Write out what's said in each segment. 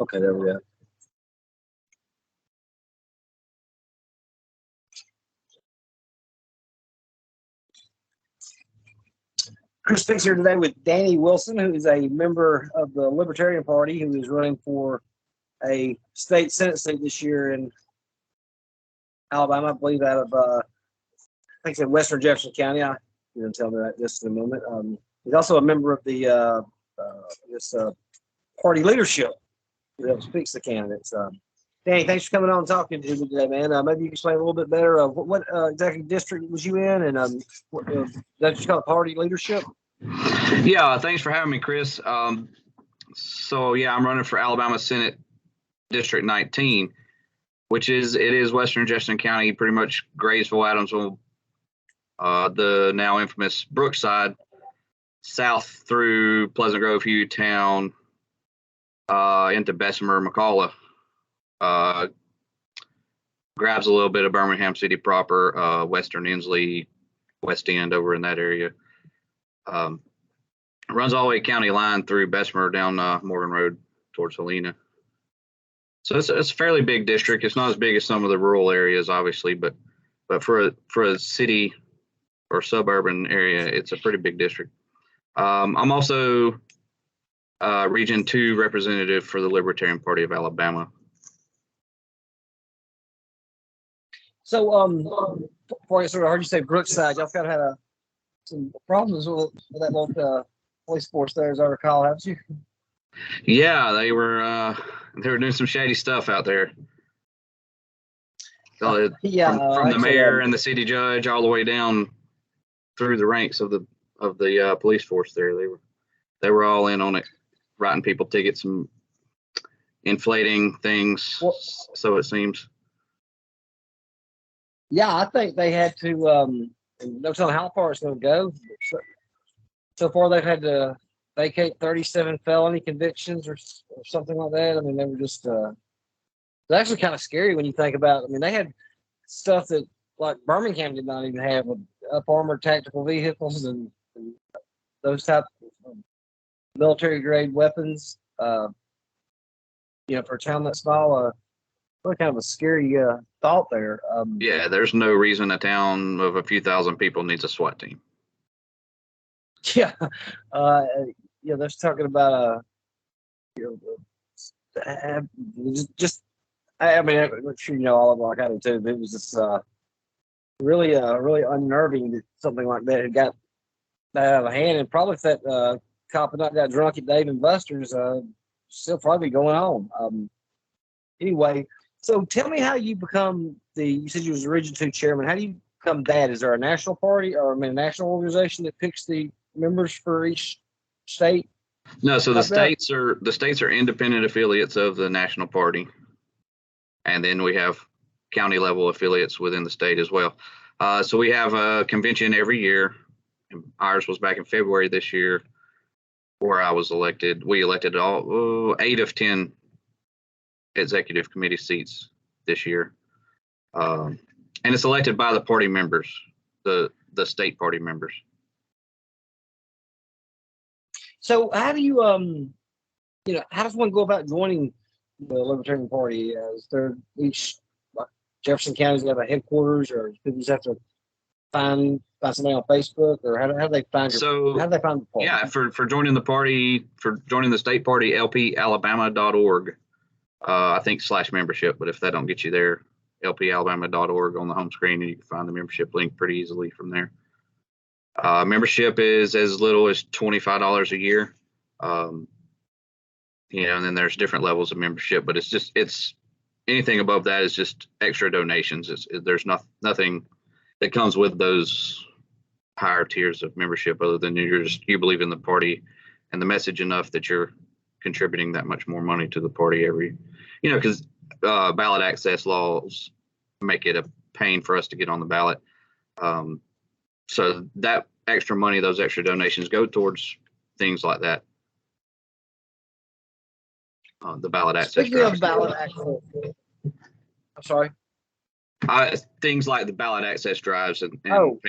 Okay, there we go. Chris speaks here today with Danny Wilson, who is a member of the Libertarian Party, who is running for a state Senate seat this year in Alabama, I believe, out of I think it's in Western Jefferson County. You're going to tell me that just in a moment. He's also a member of the this party leadership who helps picks the candidates. Danny, thanks for coming on and talking to me today, man. Maybe you can explain a little bit better of what exactly district was you in, and that's just called party leadership. Yeah, thanks for having me, Chris. So yeah, I'm running for Alabama Senate District 19, which is Western Jefferson County, pretty much Graysville, Adamsville, the now infamous Brookside, south through Pleasant Grove, Hughtown, into Bessemer, McCalla. Grabs a little bit of Birmingham City proper, Western Inslee, West End over in that area. Runs all the way county line through Bessemer down Morgan Road towards Helena. So it's a fairly big district. It's not as big as some of the rural areas, obviously, but for a city or suburban area, it's a pretty big district. I'm also Region 2 representative for the Libertarian Party of Alabama. So, before I sort of heard you say Brookside, y'all kind of had some problems with that little police force there, as I recall, haven't you? Yeah, they were doing some shady stuff out there. Yeah, from the mayor and the city judge all the way down through the ranks of the police force there. They were all in on it, writing people tickets and inflating things. Well, so it seems. Yeah, I think they had to. No telling how far it's going to go. So far, they've had to vacate 37 felony convictions or something like that. I mean, they were just. It's actually kind of scary when you think about it. I mean, they had stuff that like Birmingham did not even have, with up armored tactical vehicles and those type of military grade weapons. For a town that small, really kind of a scary thought there. Yeah, there's no reason a town of a few thousand people needs a SWAT team. Yeah, they're talking about I mean, I'm sure you know all of it, like I do too. But it was just really unnerving that something like that had got that out of hand, and probably if that cop had not got drunk at Dave and Buster's, still probably going on. Anyway, so tell me how you become you said you was the Region 2 chairman. How do you become that? Is there a national party or a national organization that picks the members for each state? No, so the states are independent affiliates of the national party. And then we have county level affiliates within the state as well. So we have a convention every year. Ours was back in February this year, where I was elected. We elected all 8 of 10 executive committee seats this year. And it's elected by the party members, the state party members. So how do you how does one go about joining the Libertarian Party? Is there each Jefferson County's have a headquarters, or people just have to find somebody on Facebook, or how do they find how do they find the party? Yeah, for joining the party, for joining the state party, lpalabama.org. I think /membership, but if that don't get you there, lpalabama.org on the home screen, and you can find the membership link pretty easily from there. Membership is as little as $25 a year. And then there's different levels of membership, but it's anything above that is just extra donations. There's nothing that comes with those higher tiers of membership other than you believe in the party and the message enough that you're contributing that much more money to the party because ballot access laws make it a pain for us to get on the ballot. So that extra money, those extra donations go towards things like that. The ballot access. Speaking of ballot access, I'm sorry. Things like the ballot access drives and paying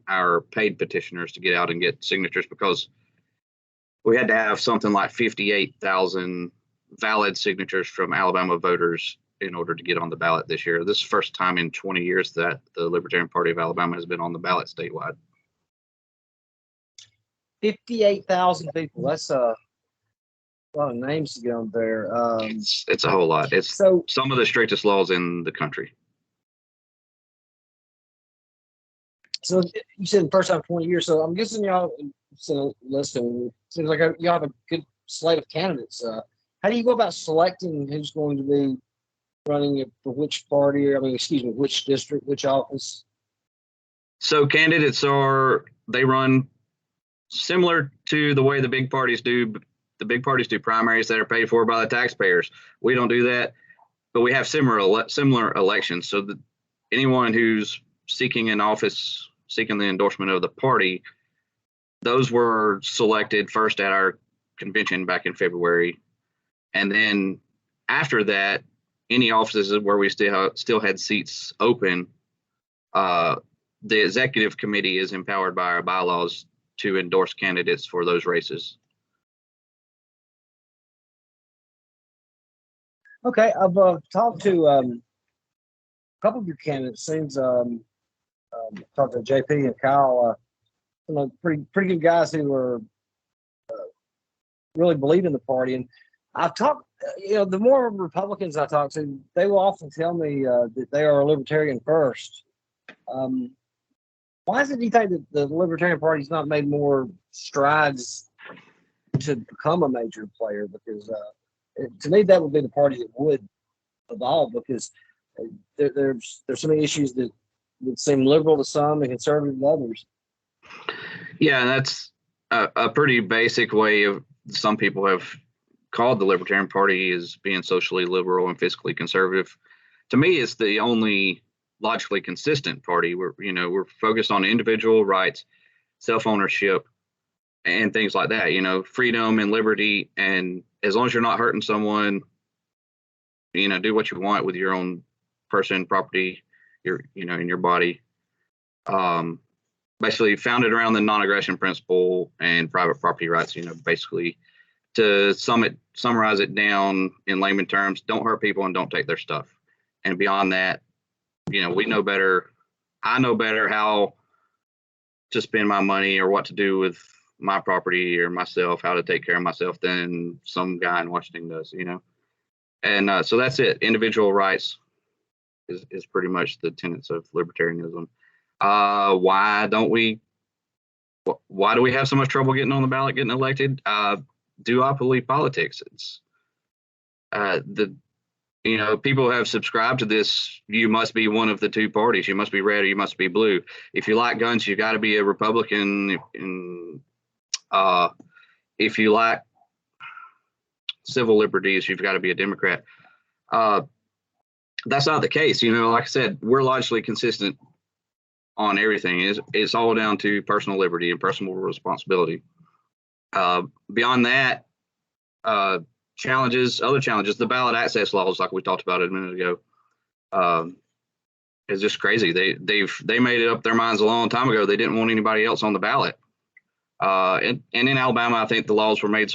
our paid petitioners to get out and get signatures, because we had to have something like 58,000 valid signatures from Alabama voters in order to get on the ballot this year. This is the first time in 20 years that the Libertarian Party of Alabama has been on the ballot statewide. 58,000 people. That's a lot of names to get on there. It's a whole lot. It's So some of the strictest laws in the country. So you said the first time in 20 years. So I'm guessing y'all listening. Seems like y'all have a good slate of candidates. How do you go about selecting who's going to be running for which party? Or, which district, which office? So candidates they run similar to the way the big parties do. The big parties do primaries that are paid for by the taxpayers. We don't do that, but we have similar elections. So that anyone who's seeking an office, seeking the endorsement of the party, those were selected first at our convention back in February. And then after that, any offices where we still had seats open, the executive committee is empowered by our bylaws to endorse candidates for those races. Okay, I've talked to a couple of your candidates. Seems talked to JP and Kyle. Pretty good guys who are really believe in the party. And I've talked. The more Republicans I talk to, they will often tell me that they are a libertarian first. Why is it, do you think, that the Libertarian Party's not made more strides to become a major player? Because to me, that would be the party that would evolve, because there's so many issues that would seem liberal to some and conservative to others. Yeah, that's a pretty basic way of some people have called the Libertarian Party is being socially liberal and fiscally conservative. To me, it's the only logically consistent party. We're focused on individual rights, self-ownership, and things like that. Freedom and liberty, and as long as you're not hurting someone, do what you want with your own person, property, in your body. Basically founded around the non-aggression principle and private property rights. Basically to summarize it down in layman terms, don't hurt people and don't take their stuff. And beyond that, we know better. I know better how to spend my money or what to do with my property or myself, how to take care of myself, than some guy in Washington does, And so that's it. Individual rights is pretty much the tenets of libertarianism. Why do we have so much trouble getting on the ballot, getting elected? Duopoly politics. It's people have subscribed to this. You must be one of the two parties. You must be red or you must be blue. If you like guns, you got to be a Republican. If you like civil liberties, you've got to be a Democrat. That's not the case. Like I said, we're largely consistent on everything. It's all down to personal liberty and personal responsibility. Beyond that, other challenges, the ballot access laws, like we talked about it a minute ago, is just crazy. They made it up their minds a long time ago. They didn't want anybody else on the ballot. And in Alabama, I think the laws were made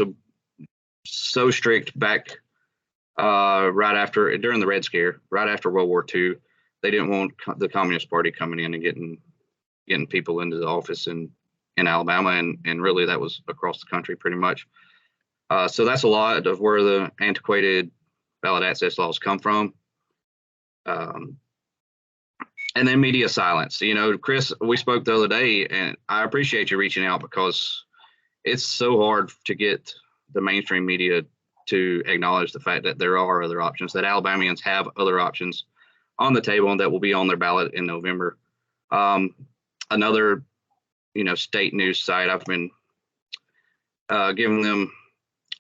so strict back during the Red Scare, right after World War II. They didn't want the Communist Party coming in and getting people into the office in Alabama, and really that was across the country pretty much. So that's a lot of where the antiquated ballot access laws come from. And then media silence. Chris, we spoke the other day, and I appreciate you reaching out, because it's so hard to get the mainstream media to acknowledge the fact that there are other options, that Alabamians have other options on the table and that will be on their ballot in November. Another, state news site, I've been giving them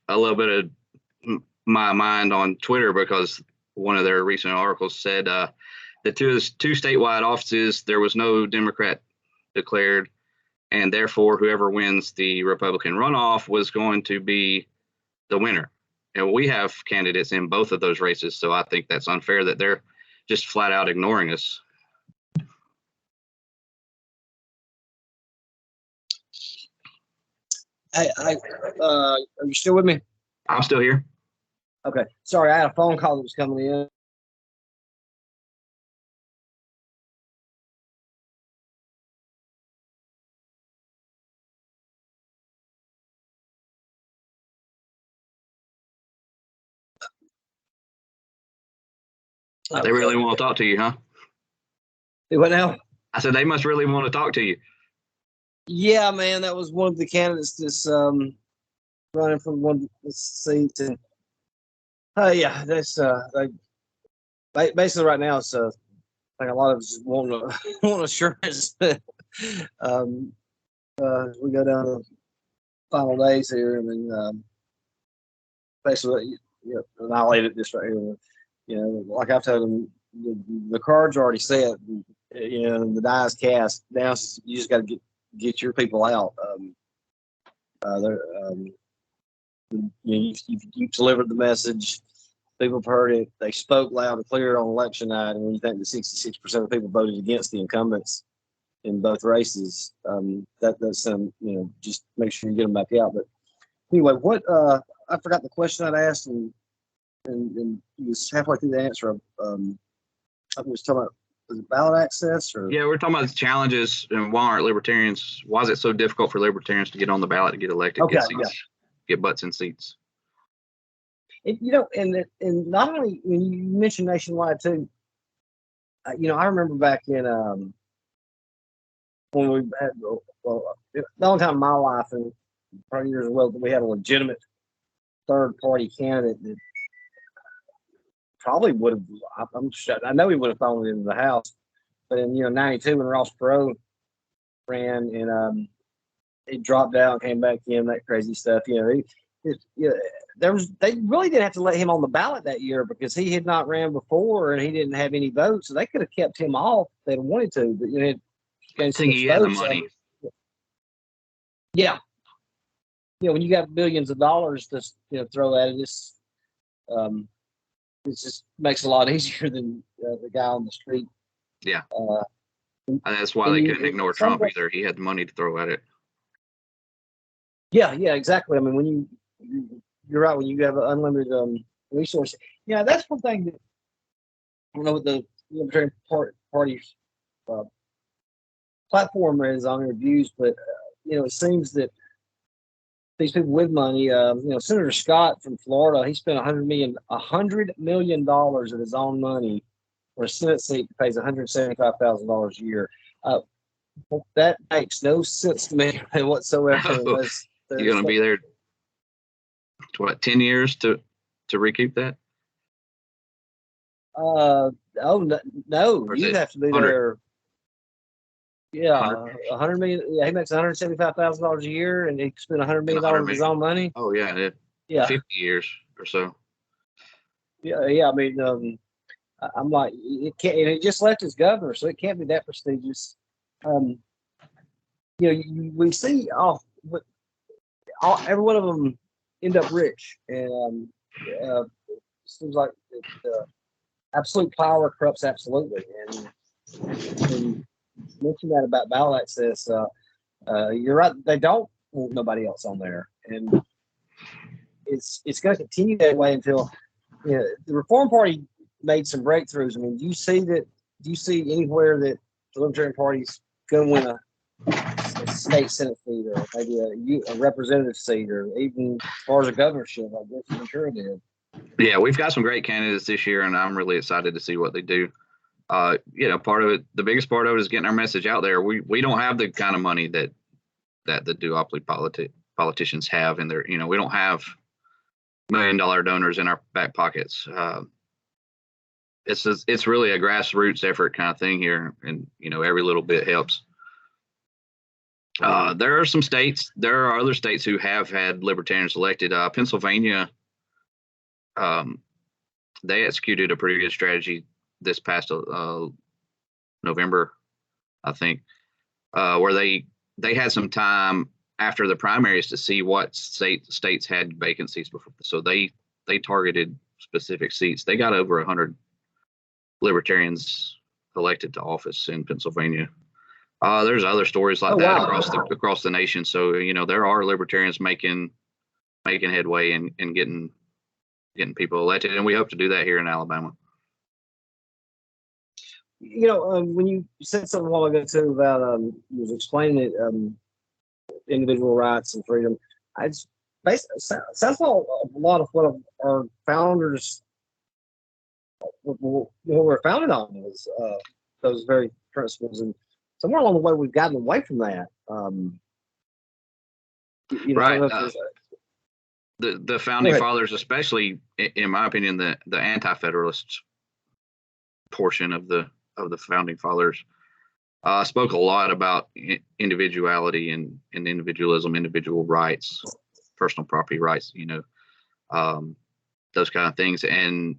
a little bit of my mind on Twitter, because one of their recent articles said the two statewide offices, there was no Democrat declared, and therefore whoever wins the Republican runoff was going to be the winner. And we have candidates in both of those races, so I think that's unfair that they're just flat out ignoring us. Are you still with me? I'm still here. Okay. Sorry, I had a phone call that was coming in. They really want to talk to you, huh? What now? I said they must really want to talk to you. Yeah, man, that was one of the candidates that's running for one of the seats, and yeah, that's basically right now it's like a lot of us just want assurance. um, we go down to final days here, and then basically annihilate it just right here. You know, like I've told them, the cards are already set. You know, the die is cast. Now you just got to get your people out. You've delivered the message. People have heard it. They spoke loud and clear on election night. And when you think that 66% of people voted against the incumbents in both races, that's just make sure you get them back out. But anyway, what I forgot the question I'd asked, and he was halfway through the answer. I was talking about, was it ballot access or? Yeah, we're talking about the challenges and why aren't libertarians? Why is it so difficult for libertarians to get on the ballot to get elected, Okay, get seats, get butts in seats? And, and not only when you mentioned nationwide too. I remember back in when we had the long time in my life and probably years as well that we had a legitimate third party candidate that probably would have. I know he would have fallen into the House, but in '92 when Ross Perot ran and he dropped out and came back in, that crazy stuff. They really didn't have to let him on the ballot that year because he had not ran before and he didn't have any votes, so they could have kept him off if they'd wanted to. But I think he had the money. Yeah, when you got billions of dollars to throw at it, it just makes it a lot easier than the guy on the street. Yeah, and that's why they couldn't ignore Trump either. He had the money to throw at it. Yeah, exactly. I mean, you're right. When you have unlimited resources, that's one thing that I don't know what the Libertarian Party's platform is on their views, but it seems that these people with money, Senator Scott from Florida, he spent $100 million of his own money for a Senate seat that pays $175,000 a year. That makes no sense to me whatsoever. You're going to be there, 10 years to recoup that? No, you'd have to be there. Yeah, 100 million. Yeah, he makes $175,000 a year, and he spent $100 million of his own money. Oh yeah, 50 years or so. Yeah. I mean, I'm like, it can't. And he just left as governor, so it can't be that prestigious. We see every one of them end up rich, and it seems like absolute power corrupts absolutely. And mention that about ballot access. You're right; they don't want nobody else on there, and it's going to continue that way until the Reform Party made some breakthroughs. I mean, do you see anywhere that the Libertarian Party's going to win a state Senate seat or maybe a representative seat or even as far as a governorship? I guess I'm sure it did. Yeah, we've got some great candidates this year, and I'm really excited to see what they do. Part of it, the biggest part of it is getting our message out there. We don't have the kind of money that the duopoly politicians have in their, we don't have $1 million donors in our back pockets. It's really a grassroots effort kind of thing here, and every little bit helps. There are other states who have had libertarians elected. Pennsylvania, they executed a pretty good strategy this past November, I think, where they had some time after the primaries to see what states had vacancies before, so they targeted specific seats. They got over 100 libertarians elected to office in Pennsylvania. There's other stories like Oh, that wow. across the nation. So there are libertarians making headway and getting people elected, and we hope to do that here in Alabama. When you said something a while ago too about you was explaining it, individual rights and freedom. It's basically sounds like a lot of what our founders, what we're founded on, is those very principles, and somewhere along the way we've gotten away from that. Right. I don't know if the founding fathers, especially in my opinion, the anti-federalist portion of the founding fathers, spoke a lot about individuality and individualism, individual rights, personal property rights, those kind of things. And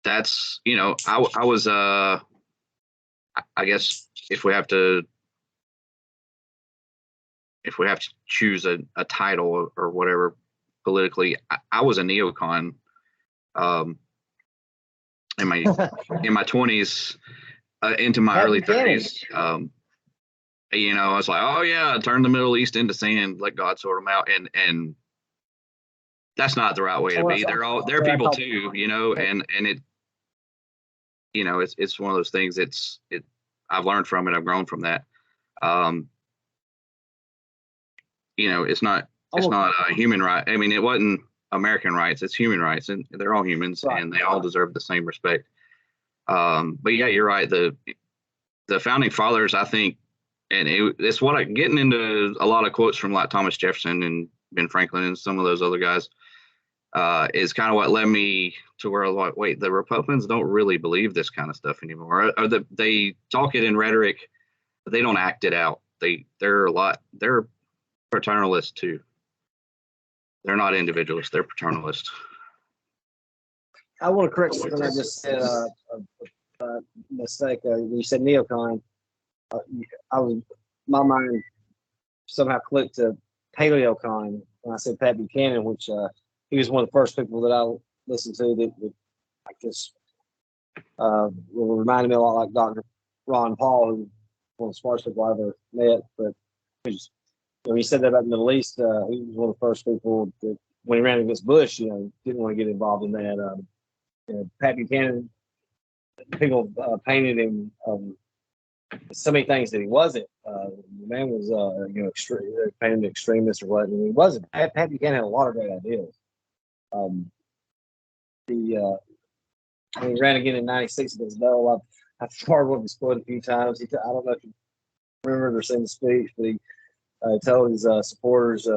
that's, I was, I guess if we have to choose a title or whatever politically, I was a neocon in my 20s, into my early 30s. I was like, oh yeah, turn the Middle East into sand, let God sort them out, and that's not the right way to be. They're people too, and it, it's one of those things. I've learned from it. I've grown from that. It's not a human right. I mean, it wasn't American rights. It's human rights, and they're all humans, right, and they all deserve the same respect. But yeah, you're right. The founding fathers, I think, and it's what getting into a lot of quotes from like Thomas Jefferson and Ben Franklin and some of those other guys is kind of what led me to where I was like, wait, the Republicans don't really believe this kind of stuff anymore. Or they talk it in rhetoric, but they don't act it out. They're paternalists too. They're not individualists. They're paternalists. I want to correct something I just said. Mistake. You said neocon. My mind somehow clicked to paleocon when I said Pat Buchanan, which he was one of the first people that I listened to that I guess reminded me a lot like Dr. Ron Paul, who one of the smartest people I ever met. But when he said that about the Middle East, he was one of the first people that, when he ran against Bush, didn't want to get involved in that. Pat Buchanan, people painted him so many things that he wasn't. The man was, painted an extremist or what, and he wasn't. Pat Buchanan had a lot of great ideas. He ran again in '96 against Bell. I've part of his quote a few times. I don't know if you remember or seen the speech, but he told his supporters,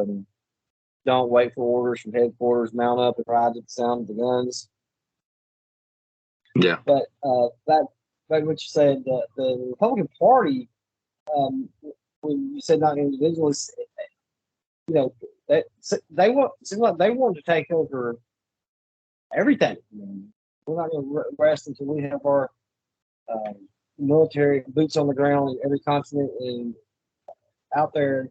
"Don't wait for orders from headquarters. Mount up and ride to the sound of the guns." Yeah. But that what you said, the Republican Party, when you said not individualists, they want to take over everything. We're not going to rest until we have our military boots on the ground in every continent and out there.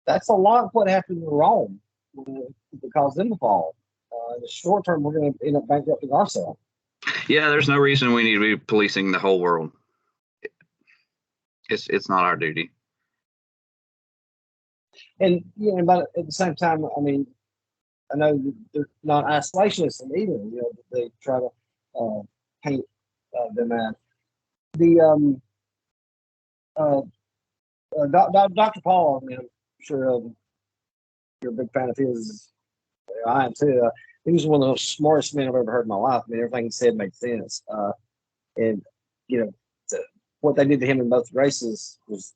That's a lot of what happened in Rome that caused them to fall. In the short term, we're going to end up bankrupting ourselves. Yeah, there's no reason we need to be policing the whole world. It's not our duty. And but at the same time, I mean, I know they're not isolationists either. They try to paint them out. The Dr. Paul, I mean, I'm sure you're a big fan of his. I am too. He was one of the smartest men I've ever heard in my life. I mean, everything he said made sense. And what they did to him in both races was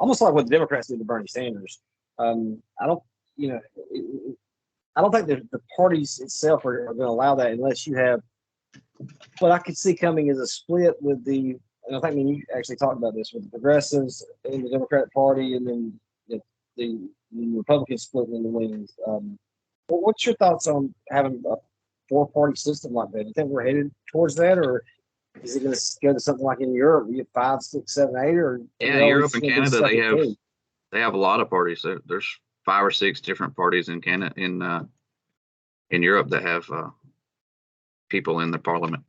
almost like what the Democrats did to Bernie Sanders. I don't think the parties itself are going to allow that unless you have what I could see coming as a split with and I think when you actually talked about this with the progressives in the Democratic Party and then the Republicans splitting in the wings. What's your thoughts on having a 4-party system like that? Do you think we're headed towards that, or is it going to go to something like in Europe? We have 5, 6, 7, 8, or Europe and Canada they have a lot of parties. There's 5 or 6 different parties in Canada in Europe that have people in the parliament.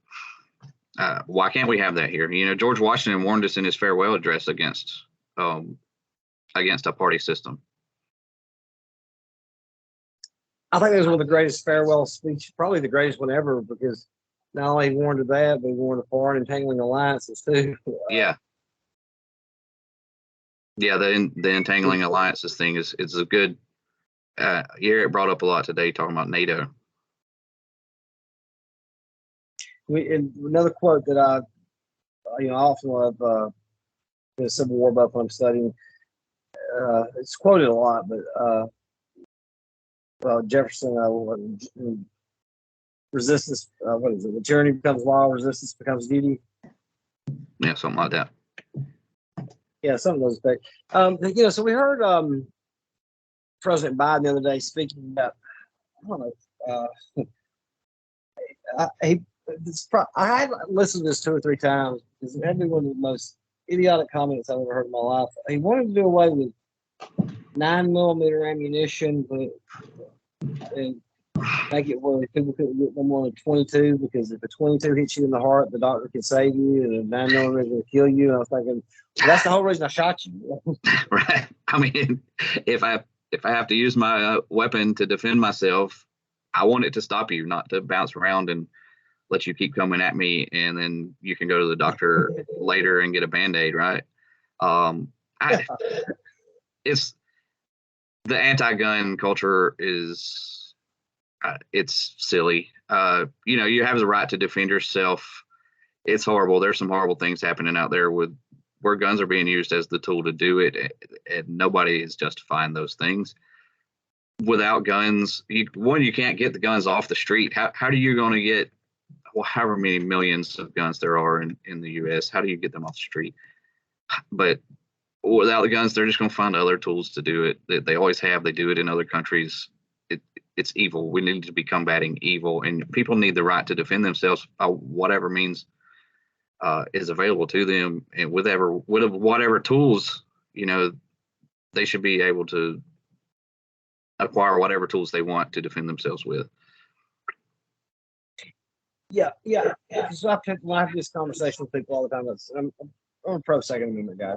Why can't we have that here? George Washington warned us in his farewell address against against a party system. I think it was one of the greatest farewell speeches, probably the greatest one ever, because not only he warned of that, but he warned of foreign entangling alliances too. Yeah. Yeah, the entangling alliances thing is a good. Eric brought up a lot today talking about NATO. And another quote that I often love, the Civil War buff I'm studying. It's quoted a lot, but Jefferson, resistance. What is it? When tyranny becomes law, resistance becomes duty. Yeah, something like that. Yeah, something of those effects. So we heard President Biden the other day speaking about, I don't know, I had listened to this 2 or 3 times because it had been one of the most idiotic comments I've ever heard in my life. He wanted to do away with 9mm ammunition, and make it where people couldn't get no more than 22, because if a 22 hits you in the heart, the doctor can save you, and a 9mm is going to kill you. And I was thinking, well, that's the whole reason I shot you. Right. I mean, if I have to use my weapon to defend myself, I want it to stop you, not to bounce around and let you keep coming at me, and then you can go to the doctor later and get a Band-Aid, right? It's the anti-gun culture is it's silly. You have the right to defend yourself. It's horrible. There's some horrible things happening out there where guns are being used as the tool to do it, and nobody is justifying those things. Without guns, you can't get the guns off the street. How are you going to get however many millions of guns there are in the U.S.? How do you get them off the street? But without the guns, they're just going to find other tools to do it. They always have. They do it in other countries. It's evil. We need to be combating evil, and people need the right to defend themselves by whatever means is available to them, and with whatever tools, they should be able to acquire whatever tools they want to defend themselves with. Yeah. So I have this conversation with people all the time. I'm a pro Second Amendment guy.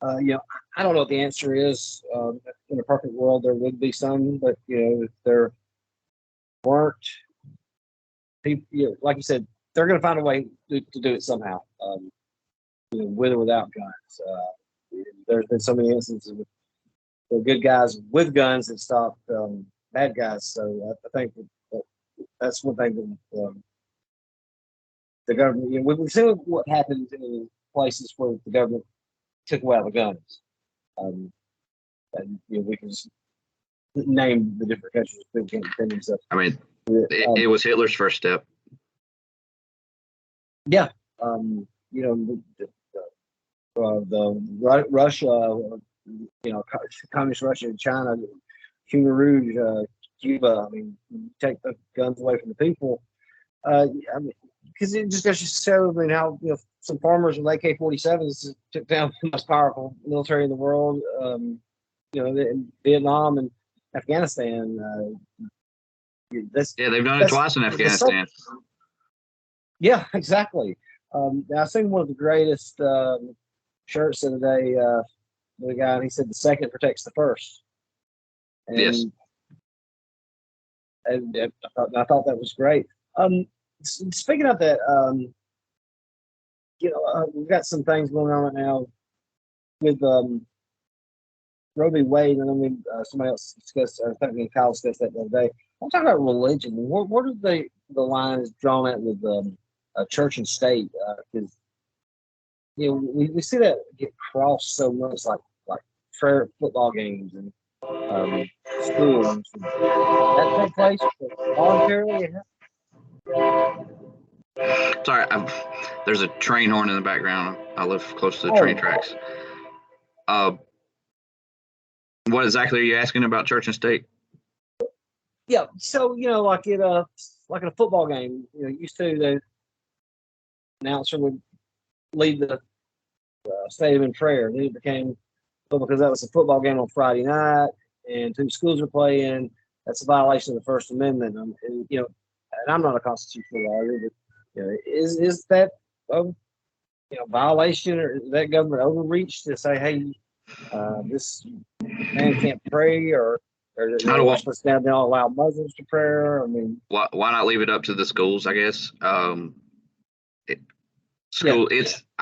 I don't know what the answer is. In a perfect world, there would be some, but if there weren't, people, like you said, they're going to find a way to do it somehow, with or without guns. There's been so many instances with the good guys with guns that stopped bad guys. So I think that's one thing that the government. We've seen what happens in places where the government took away all the guns. And we can just name the different countries that can't defend themselves. I mean, it was Hitler's first step. Yeah. The Russia, communist Russia and China, Khmer Rouge, Cuba. I mean, you take the guns away from the people. Because it just goes to show, how some farmers with AK-47s took down the most powerful military in the world. In Vietnam and Afghanistan. They've done it twice in Afghanistan. Yeah, exactly. I've seen one of the greatest shirts of the day. The guy, and he said, "The second protects the first." And, yes. And I thought that was great. Speaking of that, we've got some things going on right now with Roe v. Wade, and then somebody else discussed. I think Kyle discussed that the other day. I'm talking about religion. Where do the line is drawn at with church and state? Because we see that get crossed so much, like prayer football games and schools. That take place voluntarily. Sorry, there's a train horn in the background. I live close to the train tracks. What exactly are you asking about church and state? Yeah, so like in a football game, used to the announcer would lead the stadium in prayer. Then it became, because that was a football game on Friday night, and 2 schools were playing. That's a violation of the First Amendment. And I'm not a constitutional lawyer, but is that a violation, or is that government overreach to say, hey, this man can't pray, or I don't they're want, supposed to now they don't allow Muslims to pray. I mean, why not leave it up to the schools, I guess? I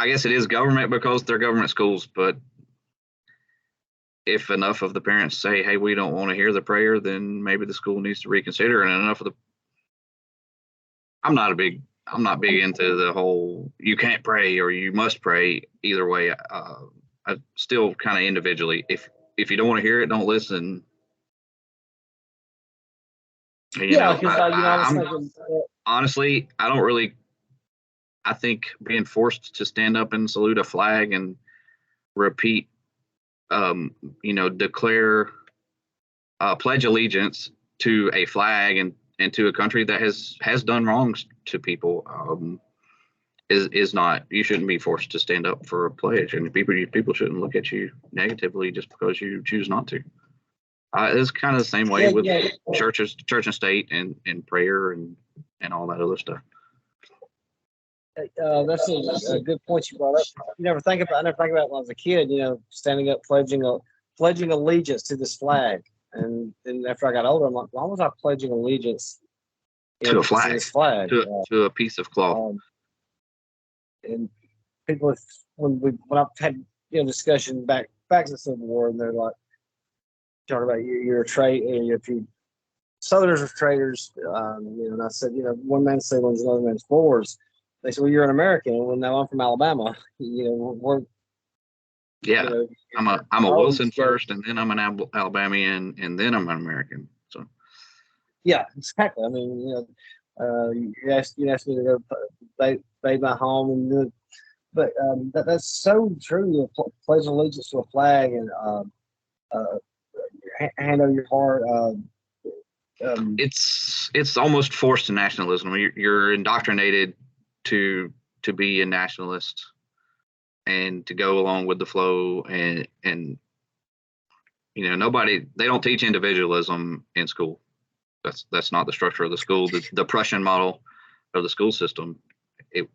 guess it is government because they're government schools, but if enough of the parents say, hey, we don't want to hear the prayer, then maybe the school needs to reconsider. And enough of the, I'm not big into the whole you can't pray or you must pray either way. I still kind of individually, if you don't want to hear it, don't listen. Honestly, I don't really. I think being forced to stand up and salute a flag and repeat, declare, pledge allegiance to a flag and to a country that has done wrongs to people, is not. You shouldn't be forced to stand up for a pledge, and people shouldn't look at you negatively just because you choose not to. It's kind of the same way with church and state and prayer and all that other stuff. That's a good point you brought up. I never think about it when I was a kid, standing up, pledging allegiance to this flag. And then after I got older, I'm like, why was I pledging allegiance to a flag? To this flag? To a piece of cloth. And people, when I've had discussion back to the Civil War, and they're like talking about you're a traitor, if you Southerners are traitors, and I said, one man's sailors, another man's fours. They said, well, you're an American. Well, now I'm from Alabama. I'm a Wilson first, and then I'm an Alabamian, and then I'm an American. So. Yeah, exactly. I mean, you asked me to go bathe my home, but that's so true. You pledge allegiance to a flag and hand over your heart. It's almost forced nationalism. You're indoctrinated to be a nationalist and to go along with the flow, and they don't teach individualism in school. That's not the structure of the school. The Prussian model of the school system, that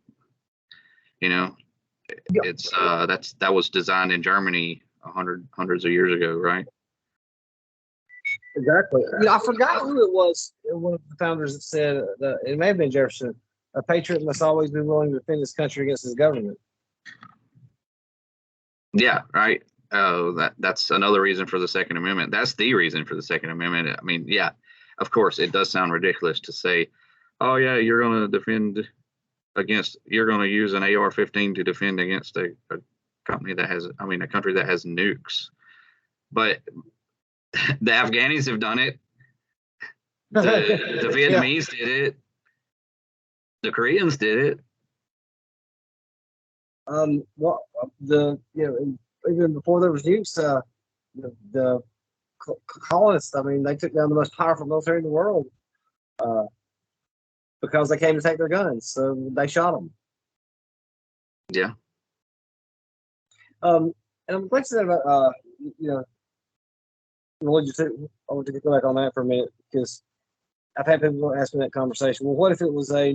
was designed in Germany hundreds of years ago, right? Exactly. I forgot who it was. One of the founders that said that it may have been Jefferson. A patriot must always be willing to defend his country against his government. Yeah, right. That's another reason for the Second Amendment. That's the reason for the Second Amendment. I mean, yeah, of course, it does sound ridiculous to say, oh yeah, you're going to you're going to use an AR-15 to defend against a country that has nukes. But the Afghanis have done it. The Vietnamese did it. The Koreans did it. Even before there was nukes, the colonists, they took down the most powerful military in the world because they came to take their guns. So they shot them. Yeah. And I'm glad you said about religious. I want to go back on that for a minute because I've had people ask me that conversation. Well, what if it was a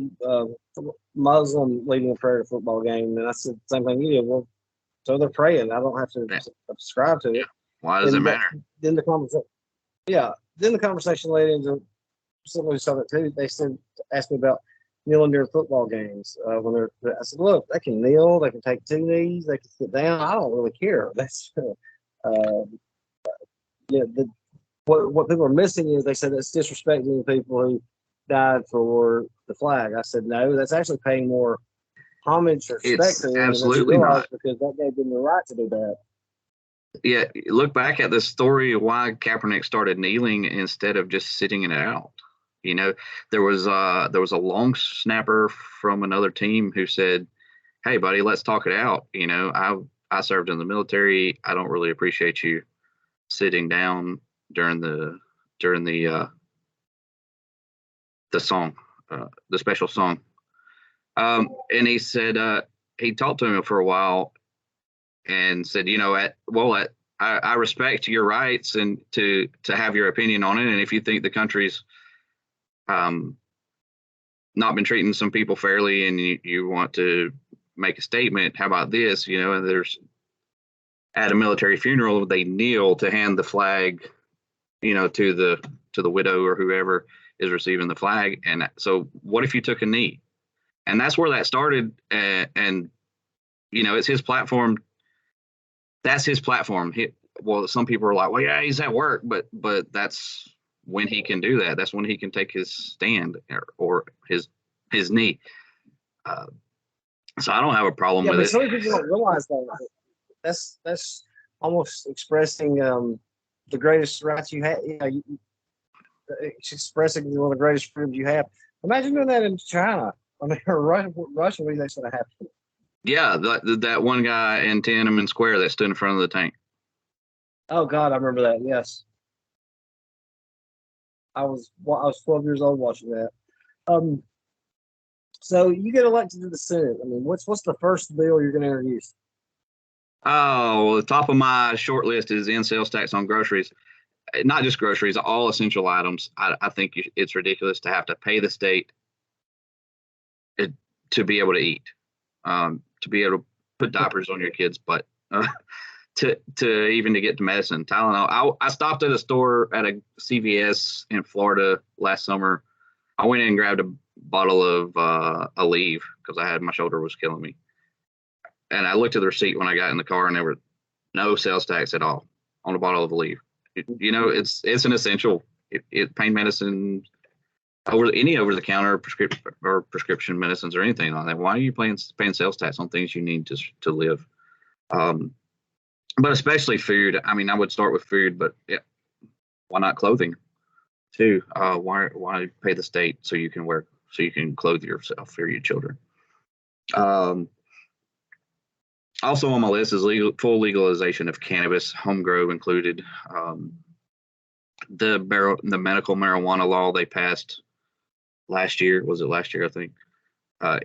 Muslim leading a prayer at a football game? And I said the same thing you did. Well, so they're praying. I don't have to subscribe to it. Why does it matter? Then the conversation led into something we saw that too. They asked me about kneeling during football games. I said, look, they can kneel, they can take two knees, they can sit down. I don't really care. That's what people are missing is they said that's disrespecting the people who died for the flag. I said, no, that's actually paying more homage or respect to them. Absolutely not. Because that gave them the right to do that. Yeah, look back at the story of why Kaepernick started kneeling instead of just sitting it out. There was a long snapper from another team who said, hey, buddy, let's talk it out. I served in the military. I don't really appreciate you sitting down during the song, the special song. And he said he talked to him for a while and said, I respect your rights and to have your opinion on it. And if you think the country's not been treating some people fairly and you want to make a statement, how about this? And at a military funeral, they kneel to hand the flag, to the widow or whoever is receiving the flag. And so, what if you took a knee? And that's where that started. And it's his platform. That's his platform. Some people are like, well, yeah, he's at work, but that's when he can do that. That's when he can take his stand or his knee. So I don't have a problem with it. Some people don't realize that. That's almost expressing the greatest rights you have. It's expressing one of the greatest freedoms you have. Imagine doing that in China. I mean, or Russia. What do you think's going to happen? Yeah, that one guy in Tiananmen Square that stood in front of the tank. Oh God, I remember that. Yes, I was 12 years old watching that. So you get elected to the Senate. I mean, what's the first bill you're going to introduce? Oh, well, the top of my short list is end sales tax on groceries. Not just groceries, all essential items. I think it's ridiculous to have to pay the state to be able to eat, to be able to put diapers on your kids' butt, to even to get to medicine, Tylenol. I stopped at a store at a CVS in Florida last summer. I went in and grabbed a bottle of Aleve because my shoulder was killing me. And I looked at the receipt when I got in the car, and there were no sales tax at all on a bottle of Aleve. It's an essential. Pain medicine, over the counter prescription medicines or anything like that. Why are you paying sales tax on things you need to live? But especially food. I mean, I would start with food, but yeah, why not clothing too? Why pay the state so you can clothe yourself or your children? Also on my list is full legalization of cannabis, home grow included. The medical marijuana law they passed last year, I think,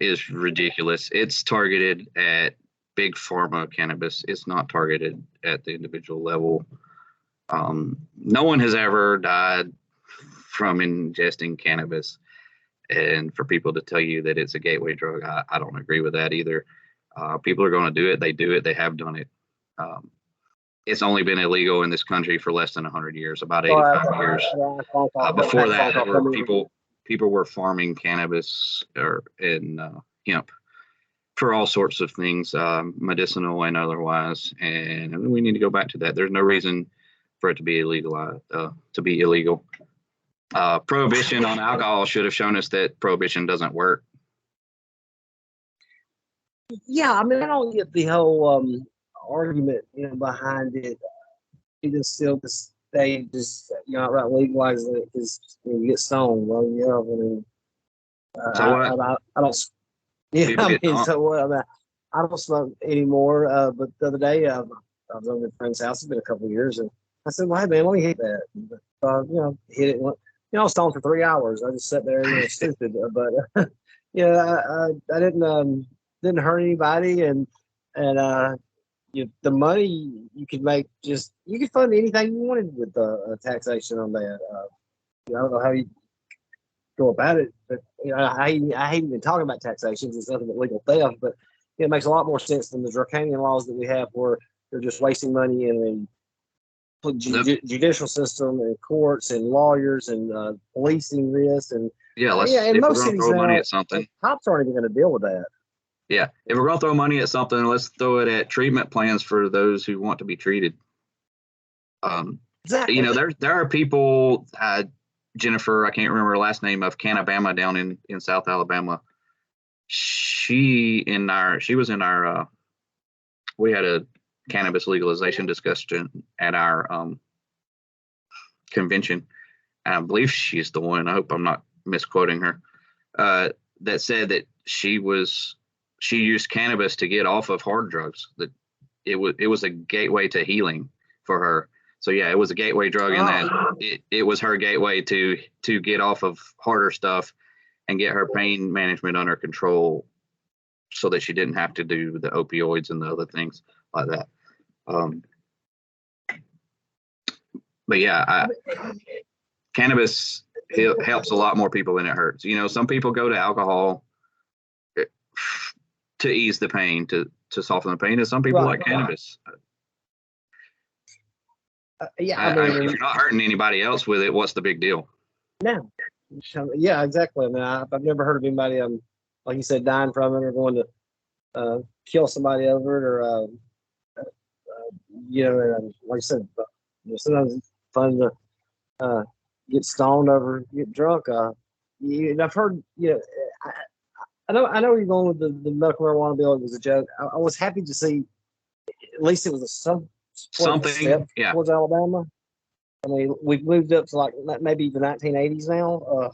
is ridiculous. It's targeted at big pharma cannabis. It's not targeted at the individual level. No one has ever died from ingesting cannabis. And for people to tell you that it's a gateway drug, I don't agree with that either. People are going to do it. They do it. They have done it. It's only been illegal in this country for less than 100 years, about 85 years. Before that, people were farming cannabis and hemp for all sorts of things, medicinal and otherwise. And we need to go back to that. There's no reason for it to be illegal. Prohibition on alcohol should have shown us that prohibition doesn't work. Yeah, I mean, I don't get the whole argument, behind it. Even still, they just, outright legalizing it because you get stoned. Well, yeah, I mean, I don't. Yeah, I mean, so what? I mean, I don't smoke anymore. But the other day, I was over at a friend's house. It's been a couple of years, and I said, "Well, hey man, let me hit that." Hit it. I was stoned for 3 hours. I just sat there, stupid. But I didn't hurt anybody, and the money you could make, you could fund anything you wanted with taxation on that. I don't know how you go about it, but I hate even talking about taxations. It's nothing but legal theft, but it makes a lot more sense than the draconian laws that we have, where they're just wasting money in the judicial system and courts and lawyers and policing this. And if most we're going to cities throw now, money at something, cops aren't even going to deal with that. Yeah, if we're going to throw money at something, let's throw it at treatment plans for those who want to be treated. Exactly. There are people, Jennifer, I can't remember her last name, of Canabama down in South Alabama. She was in our we had a cannabis legalization discussion at our convention. And I believe she's the one, I hope I'm not misquoting her, that said that she used cannabis to get off of hard drugs. That it was a gateway to healing for her. So yeah, it was a gateway drug in that it was her gateway to get off of harder stuff and get her pain management under control, so that she didn't have to do the opioids and the other things like that. But yeah, cannabis helps a lot more people than it hurts. Some people go to alcohol to ease the pain, to soften the pain, and some people like cannabis. Yeah, I mean, if you're not hurting anybody else with it, what's the big deal? no. Yeah, exactly. I mean, I've never heard of anybody, like you said, dying from it or going to kill somebody over it, or like I said, sometimes it's fun to get stoned over, get drunk. And I've heard, I know where you're going with the medical marijuana bill. It was a joke. I was happy to see at least it was Something, step yeah. towards Alabama. I mean, we've moved up to like maybe the 1980s now.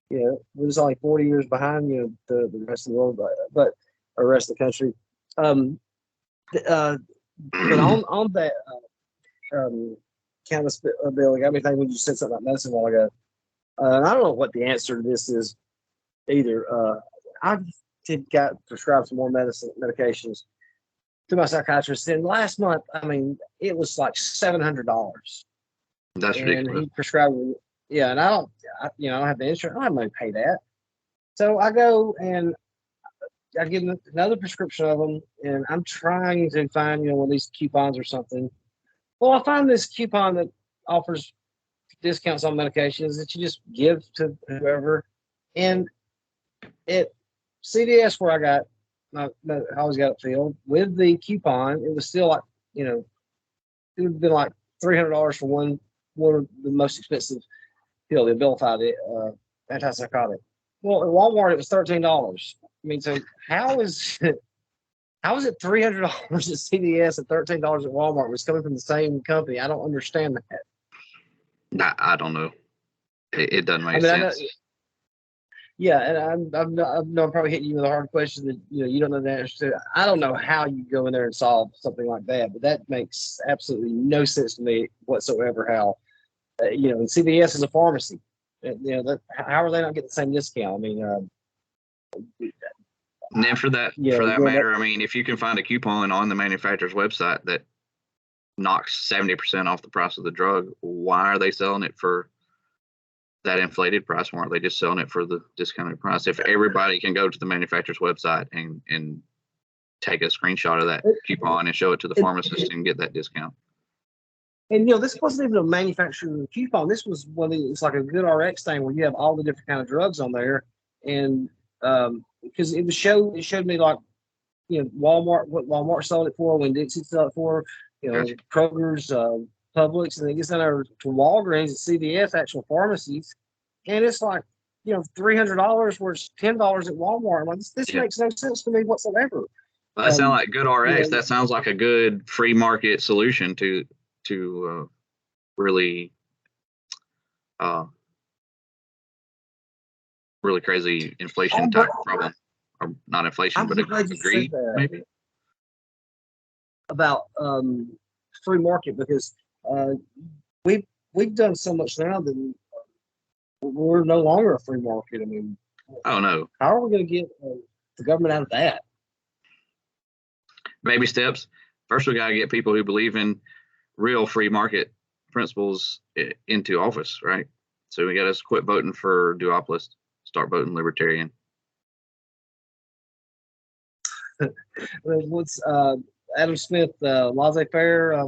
Yeah. We're just only 40 years behind, the rest of the world, but or the rest of the country. But on that cannabis bill, it got me thinking when you said something about medicine a while ago. And I don't know what the answer to this is either. I got prescribed some more medications to my psychiatrist. And last month, I mean, it was like $700. That's ridiculous. And he prescribed me, and I don't have the insurance. I don't have money to pay that. So I go and I get another prescription of them, and I'm trying to find, one of these coupons or something. Well, I find this coupon that offers discounts on medications that you just give to whoever. And at CVS, where I always got it filled with the coupon, it was still like, it would have been like $300 for one of the most expensive pill, the Abilify, antipsychotic. Well, at Walmart, it was $13. I mean, so how is it $300 at CVS and $13 at Walmart? It was coming from the same company. I don't understand that. I don't know. It doesn't make sense. And I'm probably hitting you with a hard question that you don't know the answer to. I don't know how you go in there and solve something like that, but that makes absolutely no sense to me whatsoever. How and CVS is a pharmacy. How are they not getting the same discount? I mean, and then for that matter, I mean, if you can find a coupon on the manufacturer's website that knocks 70% off the price of the drug, why are they selling it for that inflated price? Why aren't they just selling it for the discounted price? If everybody can go to the manufacturer's website and take a screenshot of that coupon and show it to the pharmacist and get that discount. And this wasn't even a manufacturer coupon. This was it's like a Good RX thing where you have all the different kind of drugs on there, and because it showed me like Walmart, what Walmart sold it for, when Dixie sold it for, Gotcha. Kroger's, Publix, and then it gets down there to Walgreens and CVS, actual pharmacies, and it's like $300 where it's $10 at Walmart. I'm like, this makes no sense to me whatsoever. Well, that sounds like Good RX. That sounds like a good free market solution to really really crazy inflation type problem, or not inflation, but greed maybe about free market, because we've done so much now that we're no longer a free market. I mean, oh no, how are we going to get the government out of that? Baby steps. First, we got to get people who believe in real free market principles into office, right? So we got to quit voting for duopolist, start voting libertarian. What's Adam Smith, laissez-faire? I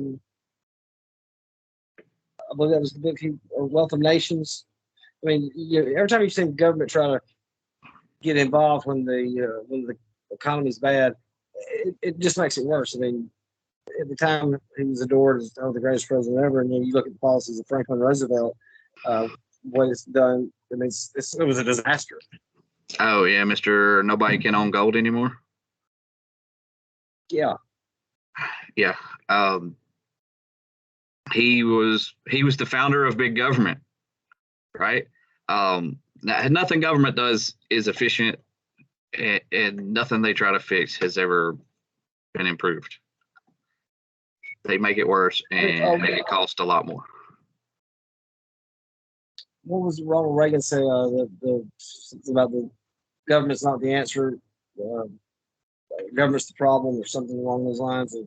believe that was the book, Wealth of Nations. I mean, every time you see the government try to get involved when the economy's bad, it just makes it worse. I mean, at the time he was adored as the greatest president ever, and then you look at the policies of Franklin Roosevelt, what it's done. I mean, it was a disaster. Oh yeah, Mr. Nobody can own gold anymore. Yeah. He was the founder of big government, right? Nothing government does is efficient, and nothing they try to fix has ever been improved. They make it worse and make it cost a lot more. What was Ronald Reagan say? About the government's not the answer, government's the problem, or something along those lines. And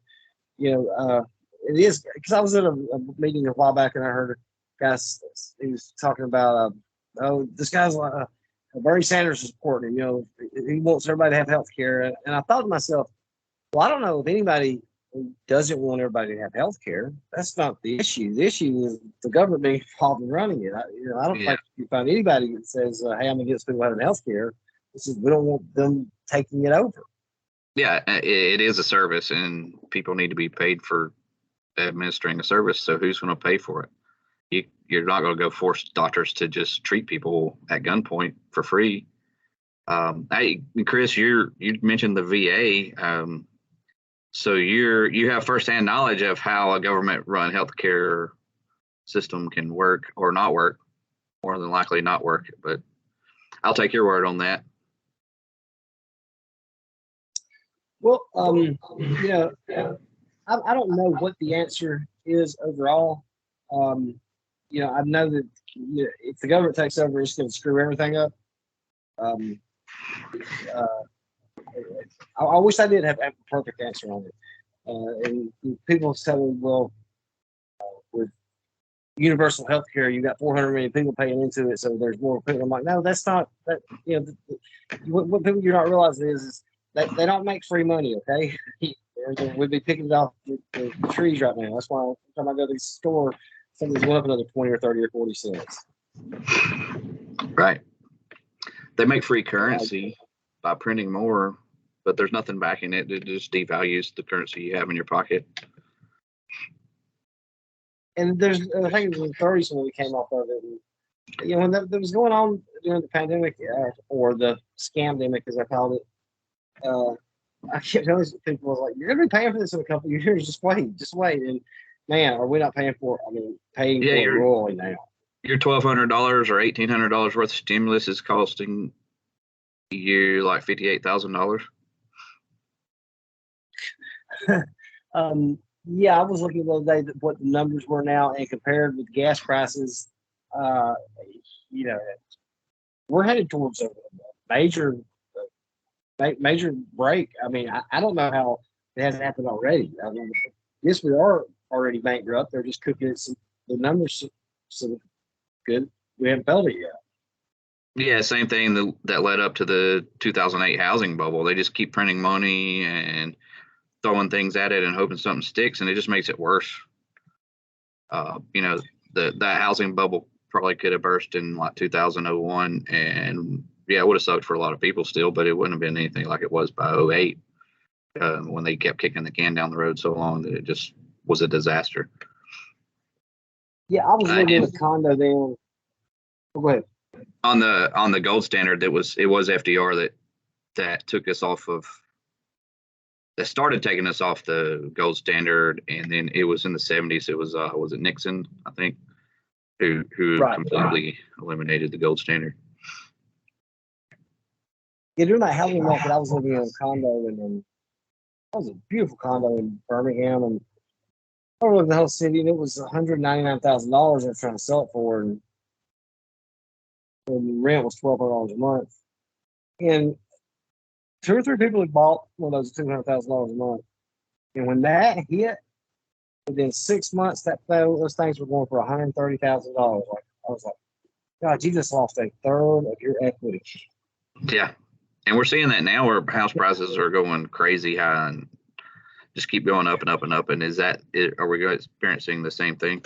it is, because I was at a meeting a while back and I heard a guy, he was talking about this guy's like Bernie Sanders is supporting him. He wants everybody to have health care, and I thought to myself, well, I don't know if anybody doesn't want everybody to have health care. That's not the issue. The issue is the government being involved in running it. I don't think you find anybody that says, "Hey, I'm against people having health care." This is we don't want them taking it over. Yeah, it is a service, and people need to be paid for administering a service. So who's going to pay for it? You're not going to go force doctors to just treat people at gunpoint for free. Hey, Chris, you mentioned the VA. So you have firsthand knowledge of how a government-run healthcare system can work or not work. More than likely, not work. But I'll take your word on that. Well, I don't know what the answer is overall. I know that if the government takes over, it's going to screw everything up. I wish I did have a perfect answer on it. And people tell me, well, with universal health care, you got 400 million people paying into it, so there's more people. I'm like, no, that's not that. What people you're not realizing is that they don't make free money. Okay, we'd be picking it off the trees right now. That's why every time I go to the store, something's going up another 20 or 30 or 40 cents. Right. They make free currency by printing more, but there's nothing backing it. It just devalues the currency you have in your pocket. And I think it was in the 30s when we came off of it. And, when that was going on during the pandemic, or the scamdemic, as I called it, I kept telling people, I was like, you're going to be paying for this in a couple of years. Just wait. And man, are we not paying for it? I mean, paying for it royally now. Your $1,200 or $1,800 worth of stimulus is costing you like $58,000. Yeah, I was looking the other day at what the numbers were now, and compared with gas prices, we're headed towards a major break. I mean, I don't know how it hasn't happened already. I mean, yes, we are already bankrupt. They're just cooking it. The numbers so good. We haven't felt it yet. Yeah, same thing that led up to the 2008 housing bubble. They just keep printing money and throwing things at it and hoping something sticks, and it just makes it worse. That housing bubble probably could have burst in like 2001, and yeah, it would have sucked for a lot of people still, but it wouldn't have been anything like it was by 2008, when they kept kicking the can down the road so long that it just was a disaster. Yeah, I was living in a condo then. Oh, go ahead. On the gold standard, it was FDR that took us off of. That started taking us off the gold standard, and then it was in the 70s. It was it Nixon, I think, who completely eliminated the gold standard. Yeah, during that housing market, I was living in a condo, and that was a beautiful condo in Birmingham, and I lived in the whole city, and it was $199,000 I was trying to sell it for, and the rent was $1,200 a month. And 2 or 3 people had bought one of those $200,000 a month. And when that hit, within 6 months, those things were going for $130,000. I was like, God, you just lost a third of your equity. Yeah. And we're seeing that now where house prices are going crazy high and just keep going up and up and up. And are we experiencing the same thing?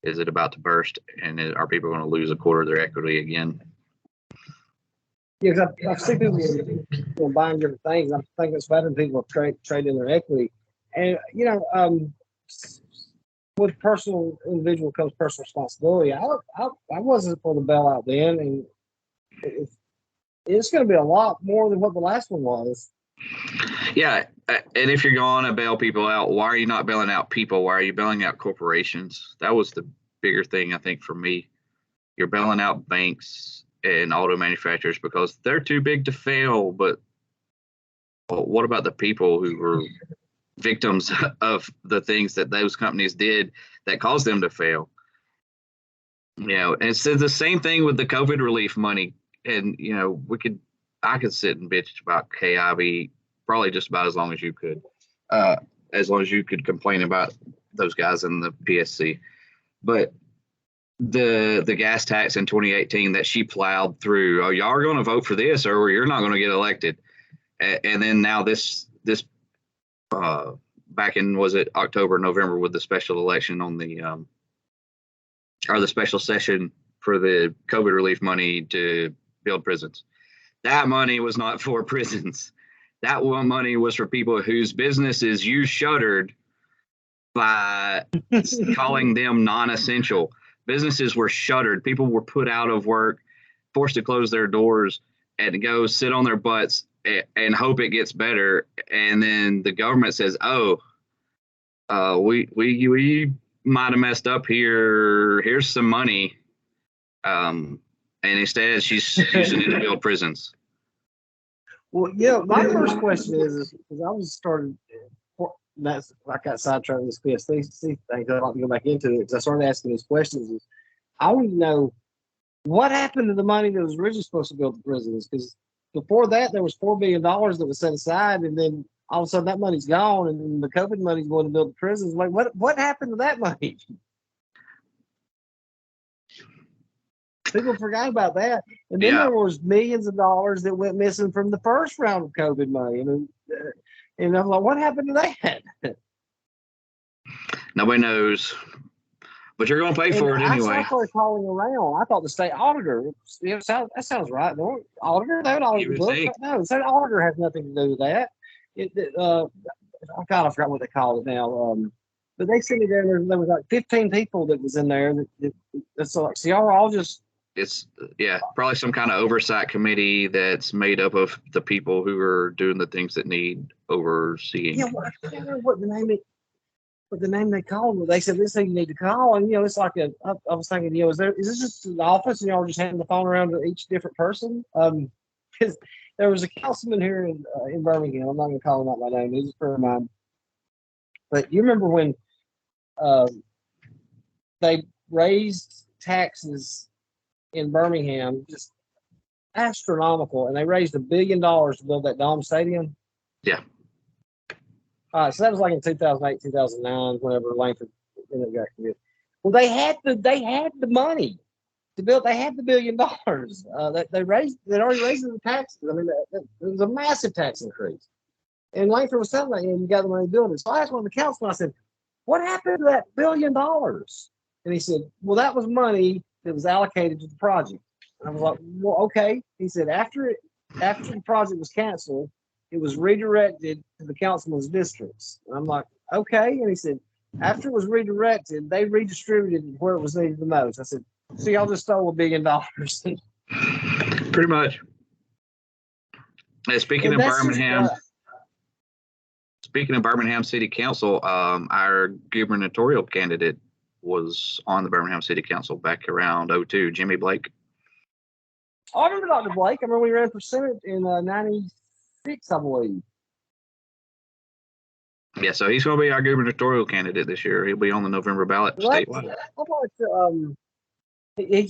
Is it about to burst? And are people going to lose a quarter of their equity again? Yeah, because I've seen people buying different things. I think it's better than people trading their equity. And, with individual comes personal responsibility. I wasn't for the bailout then, and it's going to be a lot more than what the last one was. Yeah, and if you're going to bail people out, why are you not bailing out people? Why are you bailing out corporations? That was the bigger thing, I think, for me. You're bailing out banks and auto manufacturers because they're too big to fail. But what about the people who were victims of the things that those companies did that caused them to fail? And it's the same thing with the COVID relief money. And, I could sit and bitch about KIV probably just about as long as you could, complain about those guys in the PSC. But the gas tax in 2018 that she plowed through, y'all are going to vote for this or you're not going to get elected. And then now this back in, was it October, November, with the special election on the or the special session for the COVID relief money to build prisons. That money was not for prisons. That one money was for people whose businesses you shuttered by calling them non-essential. Businesses were shuttered. People were put out of work, forced to close their doors and go sit on their butts and hope it gets better. And then the government says, "Oh, we might have messed up here. Here's some money." And instead, she's using it to build prisons. Well, yeah, my first question is because I was started. That's I got sidetracked with this PSC thing. I'd like to go back into it because I started asking these questions. Is I want to know what happened to the money that was originally supposed to build the prisons? Because before that, there was $4 billion that was set aside, and then all of a sudden that money's gone, and then the COVID money's going to build the prisons. Like, what happened to that money? People forgot about that, and then there was millions of dollars that went missing from the first round of COVID money, and I'm like, what happened to that? Nobody knows, but you're going to pay for it anyway. I started calling around. I thought the state auditor. That sounds right. The auditor, they would audit the book. No, the state auditor has nothing to do with that. I forgot what they call it now. But they sent me there. There was like 15 people that was in there. So y'all are all just. It's probably some kind of oversight committee that's made up of the people who are doing the things that need overseeing. Yeah, I can't remember what the name they called me. They said this thing you need to call, and it's like I was thinking, is this just an office, and y'all just handing the phone around to each different person? Because there was a councilman here in Birmingham. I'm not going to call him out by name. He's a friend of mine. But you remember when they raised taxes in Birmingham, just astronomical, and they raised $1 billion to build that Dome Stadium. Yeah. All right, so that was like in 2008, 2009, whenever Langford ended up getting it. Well, they had the money to build. They had the $1 billion. They'd already raised the taxes. I mean, it was a massive tax increase. And Langford was telling me, and you got the money to build it. So I asked one of the councilmen, I said, "What happened to that $1 billion?" And he said, "Well, that was money that was allocated to the project." And I was like, "Well, okay." He said, after the project was canceled, it was redirected to the councilman's districts. And I'm like, "Okay." And he said, after it was redirected, they redistributed it where it was needed the most. I said, "So y'all just stole $1 billion." Pretty much. Speaking of Birmingham City Council, our gubernatorial candidate was on the Birmingham City Council back around 2002, Jimmy Blake. Oh, I remember Dr. Blake. I remember we ran for Senate in 96, I believe. Yeah, so he's going to be our gubernatorial candidate this year. He'll be on the November ballot statewide. Okay,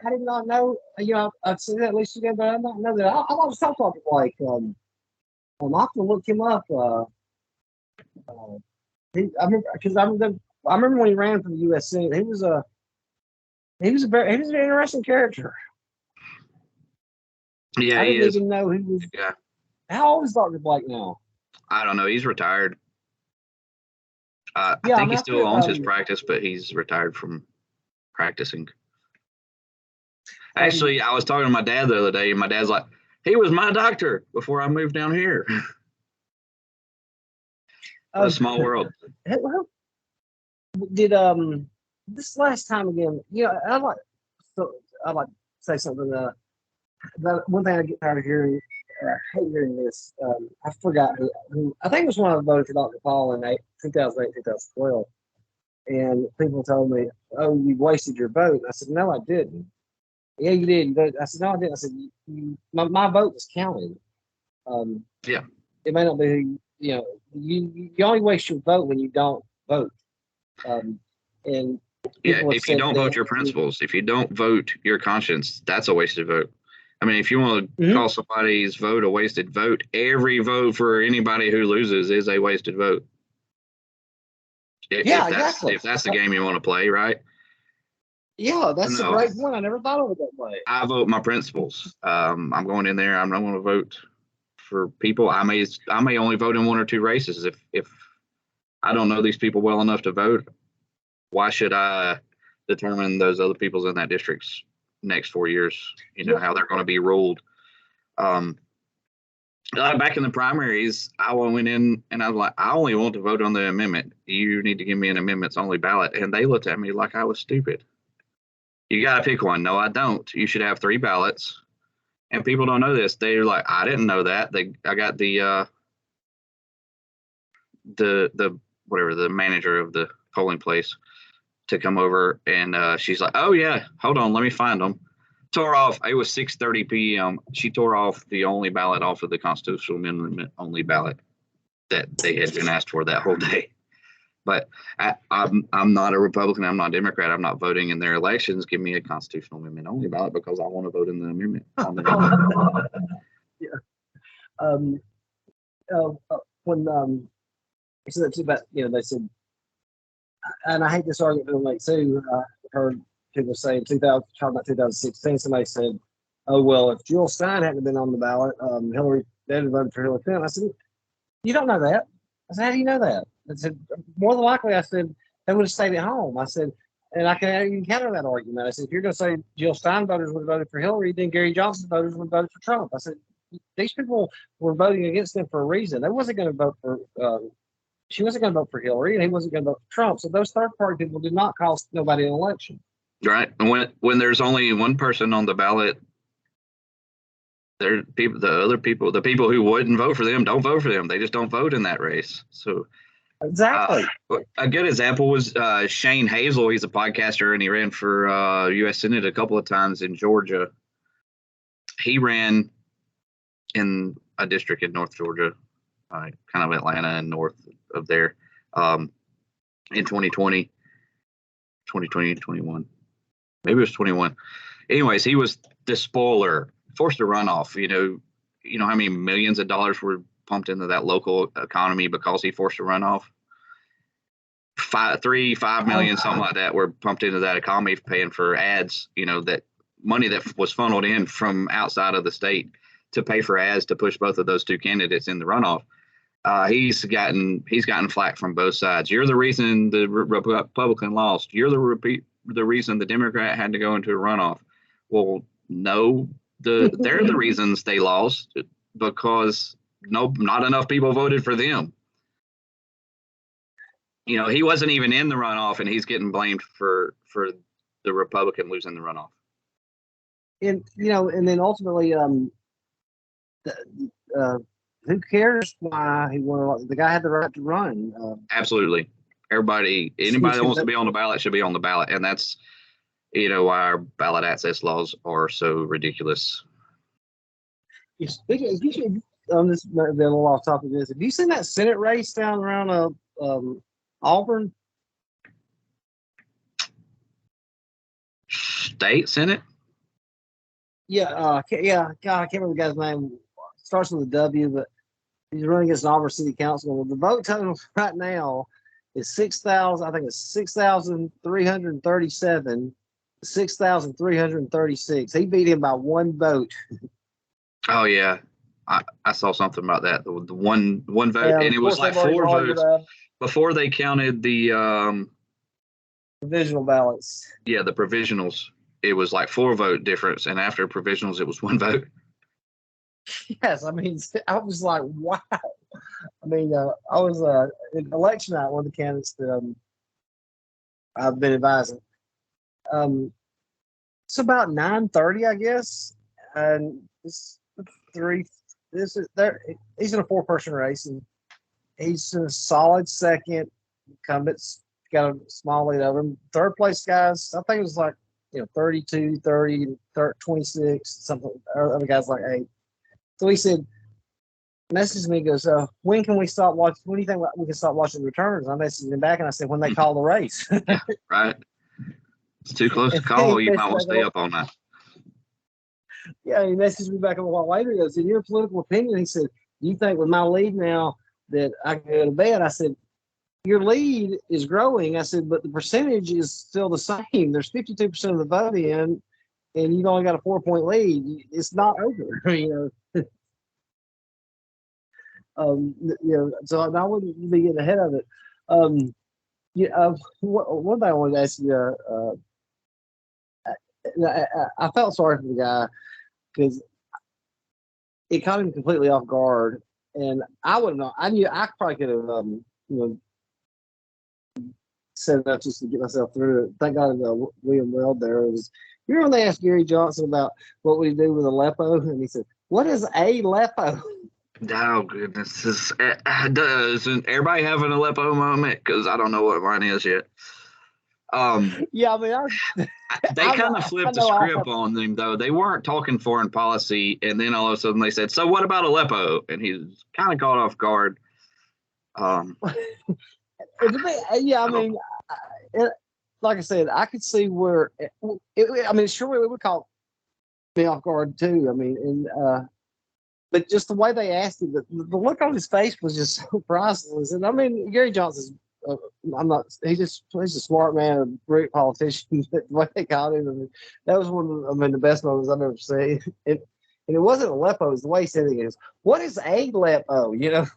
I did not know. I've seen that list again, but I didn't know that. I always talked to Blake. I'm have to look him up. I remember when he ran for the U.S. Senate. He was an interesting character. Yeah, I didn't even know he was. Yeah. How old is Dr. Blake now? I don't know. He's retired. I think he still owns his practice, but he's retired from practicing. Actually, I was talking to my dad the other day, and my dad's like, "He was my doctor before I moved down here." A small world. Did this last time again? I'd like to say something. One thing I get tired of hearing, I hate hearing this. I forgot who. I think it was one of the voted for Dr. Paul in 2008, 2012, and people told me, "Oh, you wasted your vote." I said, "No, I didn't." "Yeah, you did." I said, "No, I didn't." I said, my vote was counted. Yeah. It may not be. You only waste your vote when you don't vote. And if you don't vote your principles, if you don't vote your conscience, that's a wasted vote. I mean, if you want to call somebody's vote a wasted vote, every vote for anybody who loses is a wasted vote. Exactly. If that's the game you want to play, right? Yeah, that's a great point. I never thought of it that way. I vote my principles. I'm going in there. I'm not going to vote for people. I may only vote in one or two races. If I don't know these people well enough to vote, why should I determine those other people's in that district's next 4 years? How they're going to be ruled. Back in the primaries, I went in and I was like, I only want to vote on the amendment. You need to give me an amendments only ballot. And they looked at me like I was stupid. You got to pick one. No, I don't. You should have 3 ballots. And people don't know this. They're like, I didn't know that. I got the manager of the polling place to come over, and she's like, oh yeah, hold on, let me find them. Tore off. It was 6:30 p.m. She tore off the only ballot off of the constitutional amendment only ballot that they had been asked for that whole day. But I'm not a Republican. I'm not a Democrat. I'm not voting in their elections. Give me a constitutional amendment only ballot because I want to vote in the amendment. Yeah. When they said about, they said, and I hate this argument being made too. I heard people say in 2016, somebody said, oh, well, if Jill Stein hadn't been on the ballot, Hillary, they'd have voted for Hillary Clinton. I said, you don't know that. I said, how do you know that? I said, more than likely, I said, they would have stayed at home. I said, and I can counter that argument. I said, if you're going to say Jill Stein voters would have voted for Hillary, then Gary Johnson voters would have voted for Trump. I said, these people were voting against them for a reason. They wasn't going to vote for, she wasn't going to vote for Hillary, and he wasn't going to vote for Trump. So those third-party people did not cost nobody an election. Right. And when there's only one person on the ballot, the people who wouldn't vote for them don't vote for them. They just don't vote in that race. So exactly. A good example was Shane Hazel. He's a podcaster, and he ran for U.S. Senate a couple of times in Georgia. He ran in a district in North Georgia, kind of Atlanta and north of there, in 2020, 21. Maybe it was 21. Anyways, he was the spoiler, forced a runoff. You know how many millions of dollars were pumped into that local economy because he forced a runoff? 5 million, something like that, were pumped into that economy, paying for ads. That money that was funneled in from outside of the state to pay for ads to push both of those two candidates in the runoff. He's gotten flack from both sides. You're the reason the Republican lost. You're the reason the Democrat had to go into a runoff. Well, no, they're the reasons they lost, because not enough people voted for them. He wasn't even in the runoff, and he's getting blamed for the Republican losing the runoff. And and then ultimately, who cares why he won? The guy had the right to run. Absolutely. Anybody that wants to be on the ballot should be on the ballot. And that's, why our ballot access laws are so ridiculous. This might be a little off topic of this. Have you seen that Senate race down around Auburn? State Senate? Yeah, God, I can't remember the guy's name. Starts with a W, but he's running against Auburn City Council. Well, the vote total right now is 6,000. I think it's 6,337, 6,336. He beat him by one vote. Oh yeah, I saw something about that. The one vote, and it was like 4 votes before they counted the provisional ballots. Yeah, the provisionals. It was like 4 vote difference, and after provisionals, it was 1 vote. Yes, I was like, wow. I was in election night, one of the candidates that I've been advising. It's about 9:30, I guess, and he's in a 4-person race, and he's in a solid second. Incumbent's got a small lead over him. Third place guys, I think it was like 32, 30, 26, something. Other guys like 8. So he said, messaged me, goes, when can we stop watching? When do you think we can stop watching returns? I messaged him back and I said, when they call the race. Yeah, right. It's too close to call. You might want to stay up on that. Yeah, he messaged me back a while later. He goes, in your political opinion, he said, do you think with my lead now that I can go to bed? I said, your lead is growing. I said, but the percentage is still the same. There's 52% of the vote in, and you've only got a 4-point lead. It's not over. So I wouldn't be getting ahead of it. One thing I wanted to ask you, I felt sorry for the guy because it caught him completely off guard, and I wouldn't know. I knew I probably could have, set it up just to get myself through it. Thank God, William Weld there was. You remember when they asked Gary Johnson about what would he do with Aleppo, and he said, "What is Aleppo?" Oh goodness, doesn't everybody have an Aleppo moment? Because I don't know what mine is yet. Yeah, I mean, they kind of flipped the script on them though. They weren't talking foreign policy, and then all of a sudden they said, "So what about Aleppo?" And he was kind of caught off guard. Yeah, I mean, like I said, I could see where. I mean, sure, it would caught me off guard too. I mean, and but just the way they asked it, the look on his face was just so priceless. And I mean, Gary Johnson's. I'm not. He's a smart man, a great politician. The way they called him, I mean, that was one of the best moments I've ever seen. And it wasn't Aleppo. It was the way he said it. Is what is Aleppo? Yeah.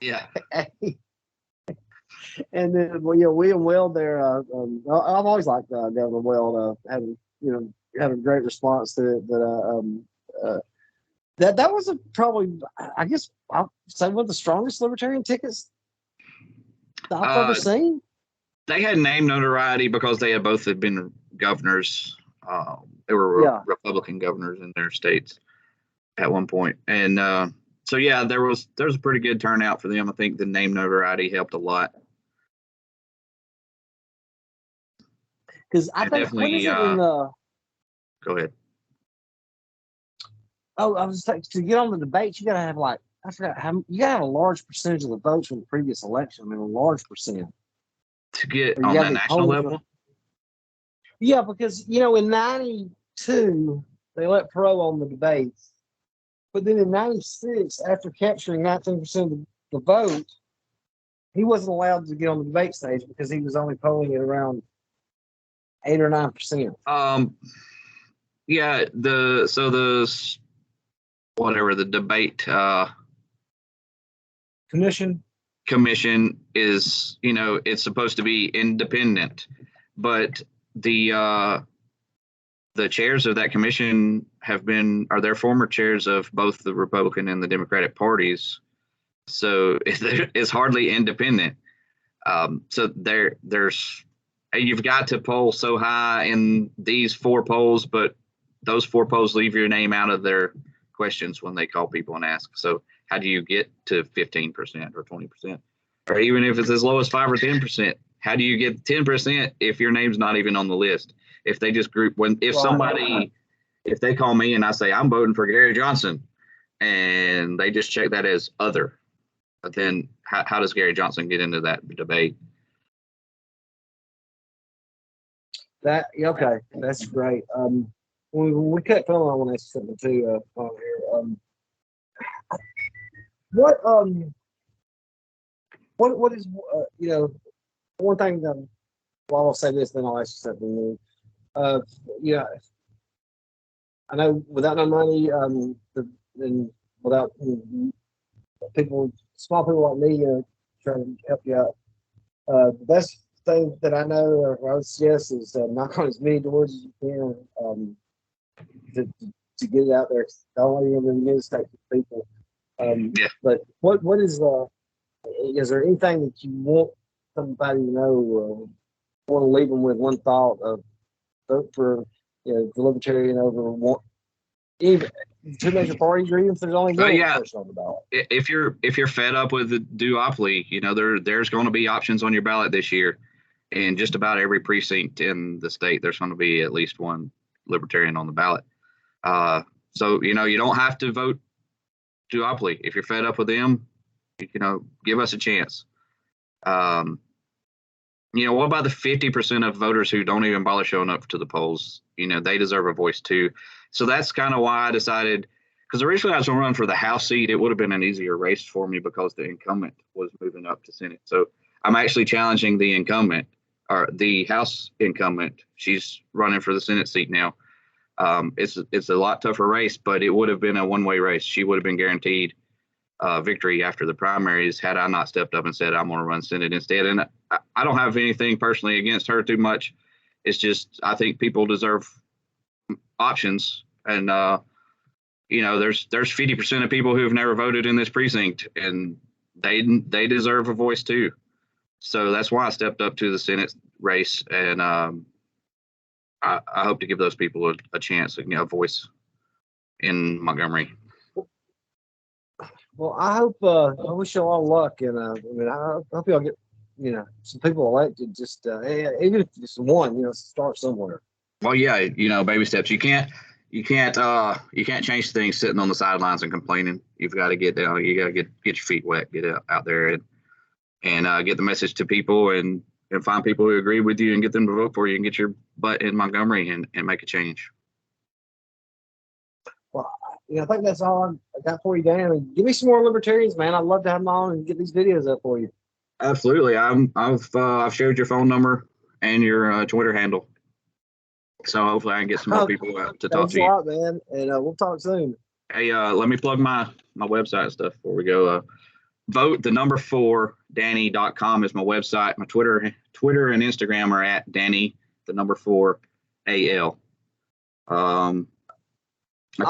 And then, William Weld there. I've always liked Governor Weld. Had a great response to it. But that was probably, I guess, I'll say one of the strongest libertarian tickets I've ever seen. They had name notoriety because they had both been governors. They were Republican governors in their states at one point, and so there was a pretty good turnout for them. I think the name notoriety helped a lot. Because I think when is it in go ahead. Oh, I was like, to get on the debates, you gotta have I forgot how you gotta have a large percentage of the votes from the previous election. I mean, a large percent to get on that national level. Yeah, because in '92 they let Perot on the debates, but then in '96, after capturing 19% of the vote, he wasn't allowed to get on the debate stage because he was only polling at around 8 or 9%. The debate commission is, it's supposed to be independent, but the chairs of that commission are their former chairs of both the Republican and the Democratic parties, so it's hardly independent. So you've got to poll so high in these 4 polls, but those 4 polls leave your name out of their questions when they call people and ask. So how do you get to 15% or 20%? Or even if it's as low as 5 or 10%, how do you get 10% if your name's not even on the list? If they just group if they call me and I say I'm voting for Gary Johnson and they just check that as other, but then how does Gary Johnson get into that debate? Okay, that's great. When we cut film, I want to ask something too. On here, what is one thing that, well, I'll say this, then I'll ask you something. I know without no money, and without people, small people like me, trying to help you out. The best thing that I know, or I would suggest, is knock on as many doors as you can to get it out there. Not only in the United States people, but what is there anything that you want somebody to know? Want to leave them with one thought of vote for the Libertarian over one, even 2 major parties, or even if there's only one person on the ballot. If you're fed up with the duopoly, there's going to be options on your ballot this year. In just about every precinct in the state, there's going to be at least one Libertarian on the ballot. So you don't have to vote duopoly. If you're fed up with them, give us a chance. What about the 50% of voters who don't even bother showing up to the polls? They deserve a voice too. So that's kind of why I decided, because originally I was going to run for the House seat. It would have been an easier race for me because the incumbent was moving up to Senate. So I'm actually challenging the incumbent, or the House incumbent. She's running for the Senate seat now. It's a lot tougher race, but it would have been a one-way race. She would have been guaranteed victory after the primaries had I not stepped up and said I'm going to run Senate instead. And I don't have anything personally against her too much. It's just I think people deserve options, and there's 50% of people who have never voted in this precinct, and they deserve a voice too. So that's why I stepped up to the Senate race, and I hope to give those people a chance, a voice in Montgomery. Well, I wish you all luck, and I hope y'all get some people elected. Just even if it's one, start somewhere. Well, yeah, baby steps. You can't change things sitting on the sidelines and complaining. You've got to get down. You got to get your feet wet, get out there and get the message to people and find people who agree with you and get them to vote for you and get your butt in Montgomery and make a change. Well, I think that's all I got for you, Dan. Give me some more libertarians, man. I'd love to have them on and get these videos up for you. Absolutely. I've shared your phone number and your Twitter handle. So hopefully I can get some more people to talk to you. Thanks a lot, man, and we'll talk soon. Hey, let me plug my website and stuff before we go. Vote the number 4 Danny.com is my website. My Twitter and Instagram are at Danny the number 4 AL. I'll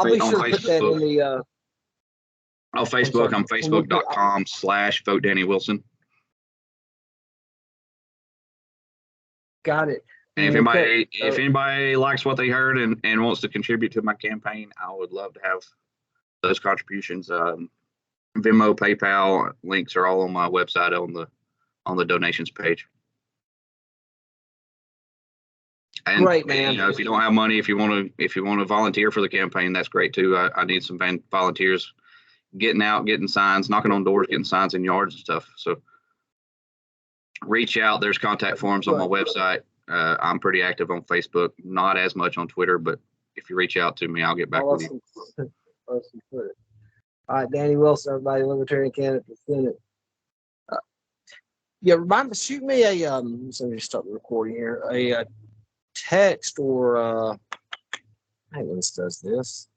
be sure to put that in the. On Facebook, I'm facebook.com/vote Danny Wilson. Got it. And if anybody likes what they heard and wants to contribute to my campaign, I would love to have those contributions. Venmo, PayPal links are all on my website on the donations page. And, great, man. If you don't have money, if you want to volunteer for the campaign, that's great too. I need some volunteers getting out, getting signs, knocking on doors, getting signs in yards and stuff. So reach out. There's contact forms on my website. I'm pretty active on Facebook, not as much on Twitter, but if you reach out to me, I'll get back with you. All right, Danny Wilson, everybody, Libertarian candidate for Senate. Shoot me a let me just start the recording here. A text or hey, let's does this.